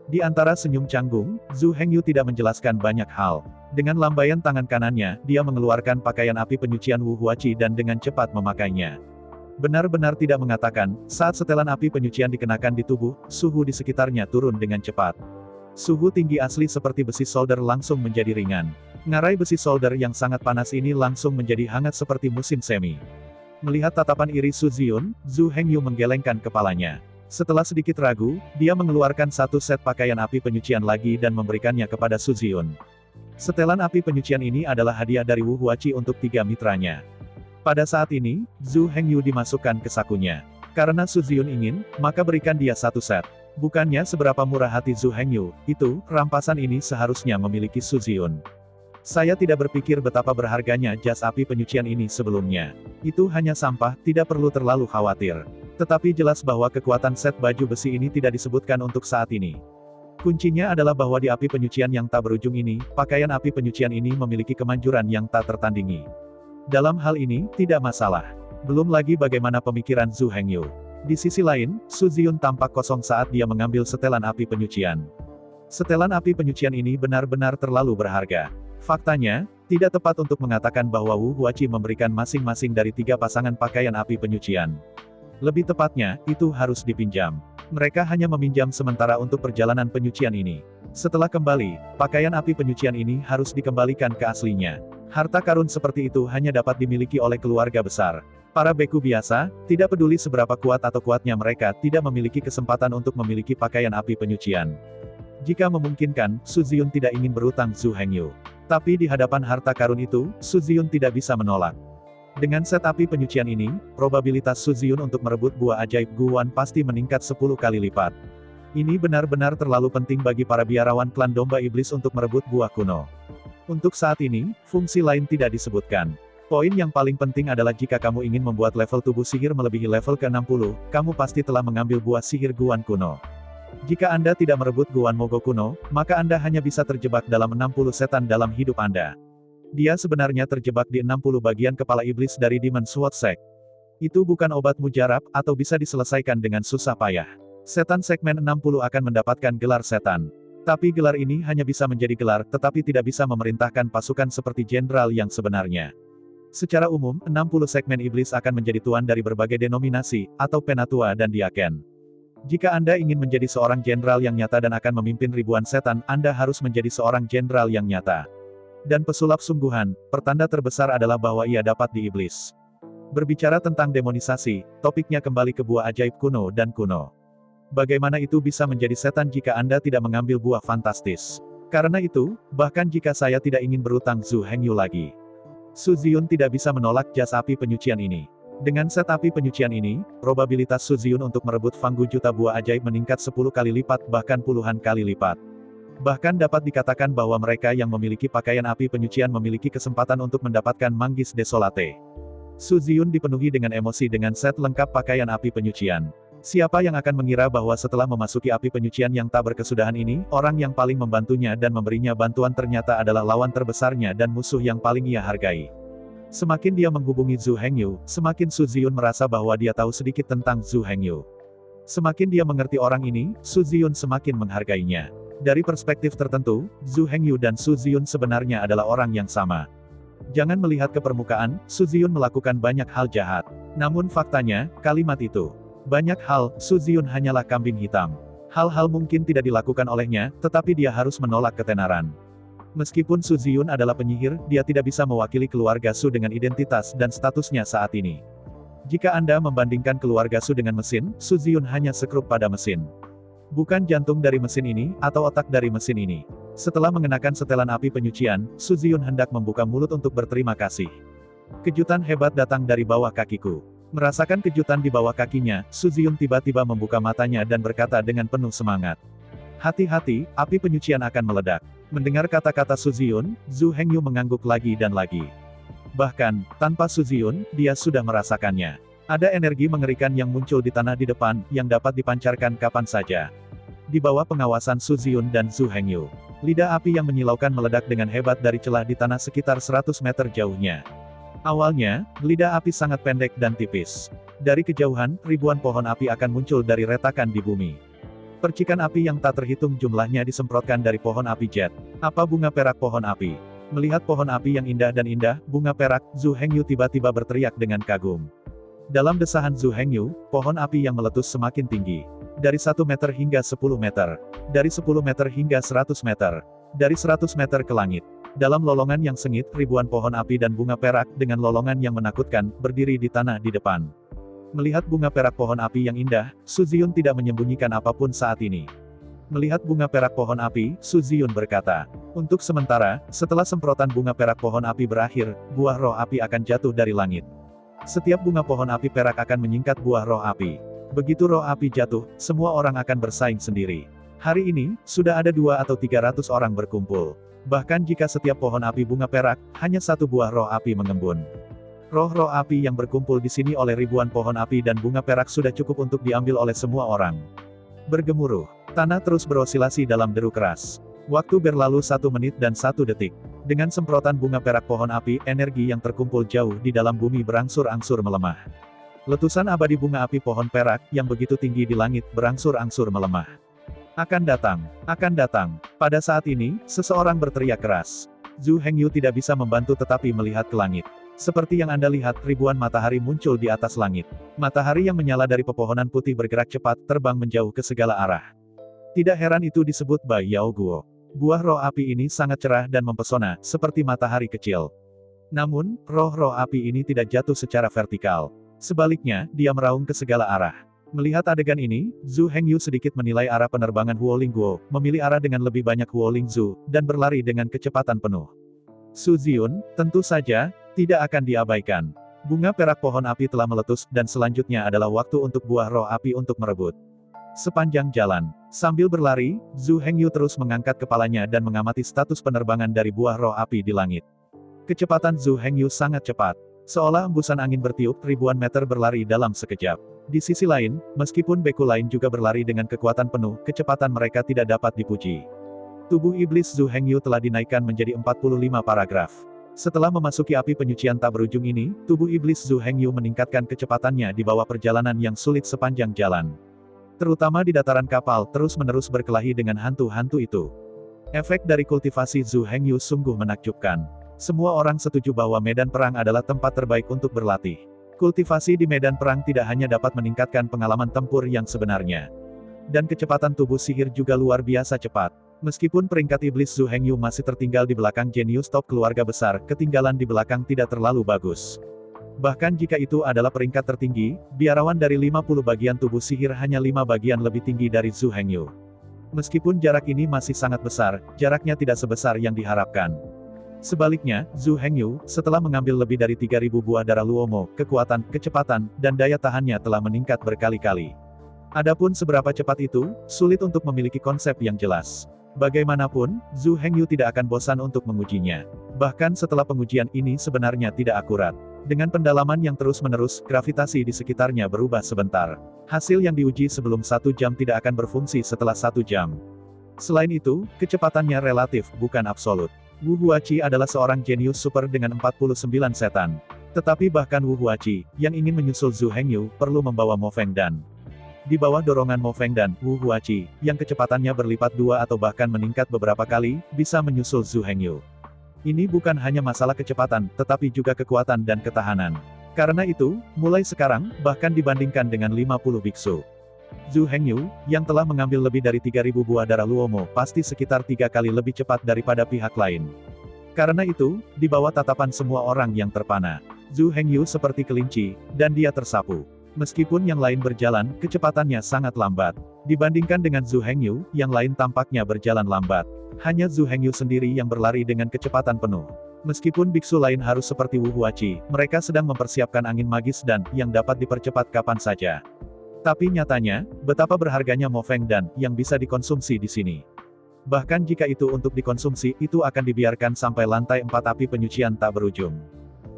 Di antara senyum canggung, Zhu Hengyu tidak menjelaskan banyak hal. Dengan lambaian tangan kanannya, dia mengeluarkan pakaian api penyucian Wu Huachi dan dengan cepat memakainya. Benar-benar tidak mengatakan, saat setelan api penyucian dikenakan di tubuh, suhu di sekitarnya turun dengan cepat. Suhu tinggi asli seperti besi solder langsung menjadi ringan. Ngarai besi solder yang sangat panas ini langsung menjadi hangat seperti musim semi. Melihat tatapan iri Su Ziyun, Zhu Hengyu menggelengkan kepalanya. Setelah sedikit ragu, dia mengeluarkan satu set pakaian api penyucian lagi dan memberikannya kepada Su Ziyun. Setelan api penyucian ini adalah hadiah dari Wu Huachi untuk 3 mitranya. Pada saat ini, Zhu Hengyu dimasukkan ke sakunya. Karena Su Ziyun ingin, maka berikan dia satu set. Bukannya seberapa murah hati Zhu Hengyu, itu, rampasan ini seharusnya memiliki Su Ziyun. Saya tidak berpikir betapa berharganya jas api penyucian ini sebelumnya. Itu hanya sampah, tidak perlu terlalu khawatir. Tetapi jelas bahwa kekuatan set baju besi ini tidak disebutkan untuk saat ini. Kuncinya adalah bahwa di api penyucian yang tak berujung ini, pakaian api penyucian ini memiliki kemanjuran yang tak tertandingi. Dalam hal ini, tidak masalah. Belum lagi bagaimana pemikiran Zhu Hengyu. Di sisi lain, Su Ziyun tampak kosong saat dia mengambil setelan api penyucian. Setelan api penyucian ini benar-benar terlalu berharga. Faktanya, tidak tepat untuk mengatakan bahwa Wu Huachi memberikan masing-masing dari 3 pasangan pakaian api penyucian. Lebih tepatnya, itu harus dipinjam. Mereka hanya meminjam sementara untuk perjalanan penyucian ini. Setelah kembali, pakaian api penyucian ini harus dikembalikan ke aslinya. Harta karun seperti itu hanya dapat dimiliki oleh keluarga besar. Para beku biasa, tidak peduli seberapa kuat atau kuatnya mereka, tidak memiliki kesempatan untuk memiliki pakaian api penyucian. Jika memungkinkan, Su Ziyun tidak ingin berutang Zhu Hengyu. Tapi di hadapan harta karun itu, Su Ziyun tidak bisa menolak. Dengan set api penyucian ini, probabilitas Su Ziyun untuk merebut buah ajaib Guwan pasti meningkat 10 kali lipat. Ini benar-benar terlalu penting bagi para biarawan klan domba iblis untuk merebut buah kuno. Untuk saat ini, fungsi lain tidak disebutkan. Poin yang paling penting adalah jika kamu ingin membuat level tubuh sihir melebihi level ke-60, kamu pasti telah mengambil buah sihir Guwan kuno. Jika Anda tidak merebut Guwan Mogo kuno, maka Anda hanya bisa terjebak dalam 60 setan dalam hidup Anda. Dia sebenarnya terjebak di 60 bagian kepala iblis dari Demon Sword Sect. Itu bukan obat mujarab, atau bisa diselesaikan dengan susah payah. Setan segmen 60 akan mendapatkan gelar setan. Tapi gelar ini hanya bisa menjadi gelar, tetapi tidak bisa memerintahkan pasukan seperti jenderal yang sebenarnya. Secara umum, 60 segmen iblis akan menjadi tuan dari berbagai denominasi, atau penatua dan diaken. Jika Anda ingin menjadi seorang jenderal yang nyata dan akan memimpin ribuan setan, Anda harus menjadi seorang jenderal yang nyata. Dan pesulap sungguhan, pertanda terbesar adalah bahwa ia dapat di iblis. Berbicara tentang demonisasi, topiknya kembali ke buah ajaib kuno dan kuno. Bagaimana itu bisa menjadi setan jika Anda tidak mengambil buah fantastis? Karena itu, bahkan jika saya tidak ingin berutang Zhu Hengyu lagi, Su Ziyun tidak bisa menolak jas api penyucian ini. Dengan set api penyucian ini, probabilitas Su Ziyun untuk merebut Fanggu juta buah ajaib meningkat 10 kali lipat bahkan puluhan kali lipat. Bahkan dapat dikatakan bahwa mereka yang memiliki pakaian api penyucian memiliki kesempatan untuk mendapatkan Manggis Desolate. Su Ziyun dipenuhi dengan emosi dengan set lengkap pakaian api penyucian. Siapa yang akan mengira bahwa setelah memasuki api penyucian yang tak berkesudahan ini, orang yang paling membantunya dan memberinya bantuan ternyata adalah lawan terbesarnya dan musuh yang paling ia hargai. Semakin dia menghubungi Zhu Hengyu, semakin Su Ziyun merasa bahwa dia tahu sedikit tentang Zhu Hengyu. Semakin dia mengerti orang ini, Su Ziyun semakin menghargainya. Dari perspektif tertentu, Zhu Hengyu dan Su Ziyun sebenarnya adalah orang yang sama. Jangan melihat ke permukaan, Su Ziyun melakukan banyak hal jahat. Namun faktanya, kalimat itu, banyak hal, Su Ziyun hanyalah kambing hitam. Hal-hal mungkin tidak dilakukan olehnya, tetapi dia harus menolak ketenaran. Meskipun Su Ziyun adalah penyihir, dia tidak bisa mewakili keluarga Su dengan identitas dan statusnya saat ini. Jika Anda membandingkan keluarga Su dengan mesin, Su Ziyun hanya sekrup pada mesin. Bukan jantung dari mesin ini, atau otak dari mesin ini. Setelah mengenakan setelan api penyucian, Su Ziyun hendak membuka mulut untuk berterima kasih. Kejutan hebat datang dari bawah kakiku. Merasakan kejutan di bawah kakinya, Su Ziyun tiba-tiba membuka matanya dan berkata dengan penuh semangat. Hati-hati, api penyucian akan meledak. Mendengar kata-kata Su Ziyun, Zhu Hengyu mengangguk lagi dan lagi. Bahkan, tanpa Su Ziyun, dia sudah merasakannya. Ada energi mengerikan yang muncul di tanah di depan, yang dapat dipancarkan kapan saja. Di bawah pengawasan Su Ziyun dan Zhu Hengyu, lidah api yang menyilaukan meledak dengan hebat dari celah di tanah sekitar 100 meter jauhnya. Awalnya, lidah api sangat pendek dan tipis. Dari kejauhan, ribuan pohon api akan muncul dari retakan di bumi. Percikan api yang tak terhitung jumlahnya disemprotkan dari pohon api jet. Apa bunga perak pohon api? Melihat pohon api yang indah dan indah, bunga perak, Zhu Hengyu tiba-tiba berteriak dengan kagum. Dalam desahan Zhu Hengyu, pohon api yang meletus semakin tinggi. Dari 1 meter hingga 10 meter. Dari 10 meter hingga 100 meter. Dari 100 meter ke langit. Dalam lolongan yang sengit, ribuan pohon api dan bunga perak, dengan lolongan yang menakutkan, berdiri di tanah di depan. Melihat bunga perak pohon api yang indah, Su Ziyun tidak menyembunyikan apapun saat ini. Melihat bunga perak pohon api, Su Ziyun berkata, untuk sementara, setelah semprotan bunga perak pohon api berakhir, buah roh api akan jatuh dari langit. Setiap bunga pohon api perak akan menyingkat buah roh api. Begitu roh api jatuh, semua orang akan bersaing sendiri. Hari ini, sudah ada 2 atau 300 orang berkumpul. Bahkan jika setiap pohon api bunga perak, hanya 1 buah roh api mengembun. Roh-roh api yang berkumpul di sini oleh ribuan pohon api dan bunga perak sudah cukup untuk diambil oleh semua orang. Bergemuruh. Tanah terus berosilasi dalam deru keras. Waktu berlalu 1 menit dan 1 detik. Dengan semprotan bunga perak pohon api, energi yang terkumpul jauh di dalam bumi berangsur-angsur melemah. Letusan abadi bunga api pohon perak, yang begitu tinggi di langit, berangsur-angsur melemah. Akan datang. Pada saat ini, seseorang berteriak keras. Zhu Hengyu tidak bisa membantu tetapi melihat ke langit. Seperti yang Anda lihat, ribuan matahari muncul di atas langit. Matahari yang menyala dari pepohonan putih bergerak cepat, terbang menjauh ke segala arah. Tidak heran itu disebut Bai Yao Guo. Buah roh api ini sangat cerah dan mempesona, seperti matahari kecil. Namun, roh-roh api ini tidak jatuh secara vertikal. Sebaliknya, dia meraung ke segala arah. Melihat adegan ini, Zhu Hengyu sedikit menilai arah penerbangan Huoling Guo, memilih arah dengan lebih banyak Huoling Zhu, dan berlari dengan kecepatan penuh. Su Ziyun, tentu saja, tidak akan diabaikan. Bunga perak pohon api telah meletus, dan selanjutnya adalah waktu untuk buah roh api untuk merebut. Sepanjang jalan, sambil berlari, Zhu Hengyu terus mengangkat kepalanya dan mengamati status penerbangan dari buah roh api di langit. Kecepatan Zhu Hengyu sangat cepat. Seolah embusan angin bertiup, ribuan meter berlari dalam sekejap. Di sisi lain, meskipun beku lain juga berlari dengan kekuatan penuh, kecepatan mereka tidak dapat dipuji. Tubuh iblis Zhu Hengyu telah dinaikkan menjadi 45 paragraf. Setelah memasuki api penyucian tak berujung ini, tubuh iblis Zhu Hengyu meningkatkan kecepatannya di bawah perjalanan yang sulit sepanjang jalan. Terutama di dataran kapal, terus-menerus berkelahi dengan hantu-hantu itu. Efek dari kultivasi Zhu Hengyu sungguh menakjubkan. Semua orang setuju bahwa medan perang adalah tempat terbaik untuk berlatih. Kultivasi di medan perang tidak hanya dapat meningkatkan pengalaman tempur yang sebenarnya. Dan kecepatan tubuh sihir juga luar biasa cepat. Meskipun peringkat iblis Zhu Hengyu masih tertinggal di belakang jenius top keluarga besar, ketinggalan di belakang tidak terlalu bagus. Bahkan jika itu adalah peringkat tertinggi, biarawan dari 50 bagian tubuh sihir hanya 5 bagian lebih tinggi dari Zhu Hengyu. Meskipun jarak ini masih sangat besar, jaraknya tidak sebesar yang diharapkan. Sebaliknya, Zhu Hengyu, setelah mengambil lebih dari 3.000 buah darah Luomo, kekuatan, kecepatan, dan daya tahannya telah meningkat berkali-kali. Adapun seberapa cepat itu, sulit untuk memiliki konsep yang jelas. Bagaimanapun, Zhu Hengyu tidak akan bosan untuk mengujinya. Bahkan setelah pengujian ini sebenarnya tidak akurat. Dengan pendalaman yang terus-menerus, gravitasi di sekitarnya berubah sebentar. Hasil yang diuji sebelum 1 jam tidak akan berfungsi setelah 1 jam. Selain itu, kecepatannya relatif, bukan absolut. Wu Huachi adalah seorang jenius super dengan 49 setan. Tetapi bahkan Wu Huachi, yang ingin menyusul Zhu Hengyu, perlu membawa Mo Fengdan. Di bawah dorongan Mo Fengdan, Wu Huachi, yang kecepatannya berlipat 2 atau bahkan meningkat beberapa kali, bisa menyusul Zhu Hengyu. Ini bukan hanya masalah kecepatan, tetapi juga kekuatan dan ketahanan. Karena itu, mulai sekarang, bahkan dibandingkan dengan 50 biksu. Zhu Hengyu, yang telah mengambil lebih dari 3.000 buah darah Luomo, pasti sekitar 3 kali lebih cepat daripada pihak lain. Karena itu, di bawah tatapan semua orang yang terpana, Zhu Hengyu seperti kelinci, dan dia tersapu. Meskipun yang lain berjalan, kecepatannya sangat lambat. Dibandingkan dengan Zhu Hengyu, yang lain tampaknya berjalan lambat. Hanya Zhu Hengyu sendiri yang berlari dengan kecepatan penuh. Meskipun biksu lain harus seperti Wu Huachi, mereka sedang mempersiapkan angin magis dan yang dapat dipercepat kapan saja. Tapi nyatanya, betapa berharganya Mo Feng dan yang bisa dikonsumsi di sini. Bahkan jika itu untuk dikonsumsi, itu akan dibiarkan sampai lantai 4 api penyucian tak berujung.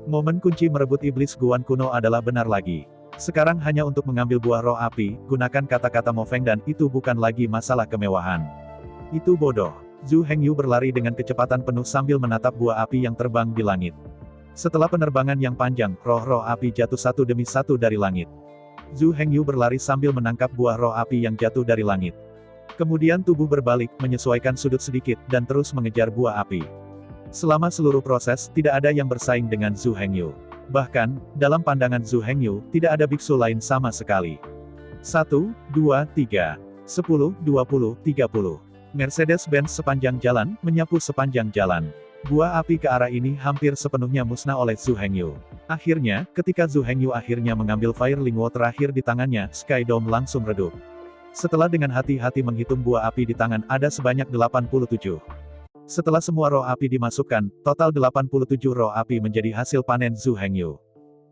Momen kunci merebut iblis Guan kuno adalah benar lagi. Sekarang hanya untuk mengambil buah roh api, gunakan kata-kata Mo Feng dan itu bukan lagi masalah kemewahan. Itu bodoh. Zhu Hengyu berlari dengan kecepatan penuh sambil menatap buah api yang terbang di langit. Setelah penerbangan yang panjang, roh-roh api jatuh satu demi satu dari langit. Zhu Hengyu berlari sambil menangkap buah roh api yang jatuh dari langit. Kemudian tubuh berbalik, menyesuaikan sudut sedikit, dan terus mengejar buah api. Selama seluruh proses, tidak ada yang bersaing dengan Zhu Hengyu. Bahkan, dalam pandangan Zhu Hengyu, tidak ada biksu lain sama sekali. 1, 2, 3, 10, 20, 30. Mercedes-Benz sepanjang jalan, menyapu sepanjang jalan. Buah api ke arah ini hampir sepenuhnya musnah oleh Zhu Hengyu. Akhirnya, ketika Zhu Hengyu akhirnya mengambil Fire Lingwo terakhir di tangannya, Sky Dome langsung redup. Setelah dengan hati-hati menghitung buah api di tangan, ada sebanyak 87. Setelah semua roh api dimasukkan, total 87 roh api menjadi hasil panen Zhu Hengyu.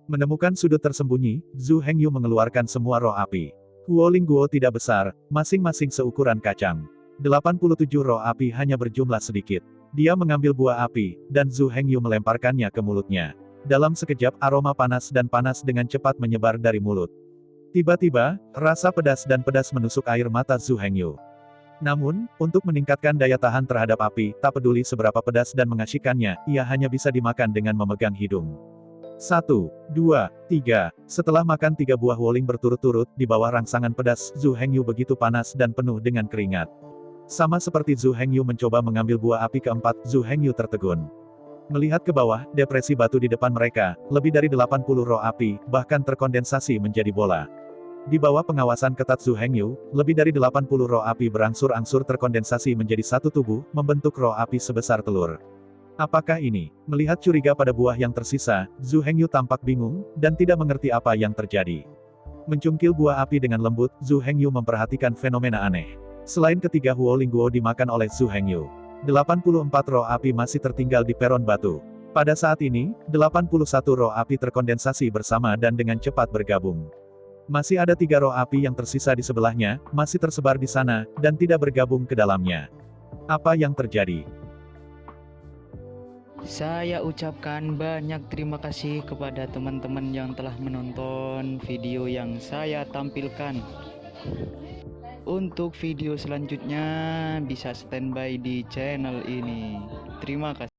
Menemukan sudut tersembunyi, Zhu Hengyu mengeluarkan semua roh api. Huo Lingguo tidak besar, masing-masing seukuran kacang. 87 roh api hanya berjumlah sedikit. Dia mengambil buah api, dan Zhu Hengyu melemparkannya ke mulutnya. Dalam sekejap aroma panas dan panas dengan cepat menyebar dari mulut. Tiba-tiba, rasa pedas dan pedas menusuk air mata Zhu Hengyu. Namun, untuk meningkatkan daya tahan terhadap api, tak peduli seberapa pedas dan mengasyikannya, ia hanya bisa dimakan dengan memegang hidung. 1, 2, 3. Setelah makan 3 buah woling berturut-turut, di bawah rangsangan pedas, Zhu Hengyu begitu panas dan penuh dengan keringat. Sama seperti Zhu Hengyu mencoba mengambil buah api keempat, Zhu Hengyu tertegun. Melihat ke bawah, depresi batu di depan mereka, lebih dari 80 roh api, bahkan terkondensasi menjadi bola. Di bawah pengawasan ketat Zhu Hengyu, lebih dari 80 roh api berangsur-angsur terkondensasi menjadi satu tubuh, membentuk roh api sebesar telur. Apakah ini? Melihat curiga pada buah yang tersisa, Zhu Hengyu tampak bingung, dan tidak mengerti apa yang terjadi. Mencungkil buah api dengan lembut, Zhu Hengyu memperhatikan fenomena aneh. Selain ketiga Huo Lingguo dimakan oleh Zhu Hengyu, 84 roh api masih tertinggal di peron batu. Pada saat ini, 81 roh api terkondensasi bersama dan dengan cepat bergabung. Masih ada 3 roh api yang tersisa di sebelahnya, masih tersebar di sana, dan tidak bergabung ke dalamnya. Apa yang terjadi? Saya ucapkan banyak terima kasih kepada teman-teman yang telah menonton video yang saya tampilkan. Untuk video selanjutnya bisa standby di channel ini. Terima kasih.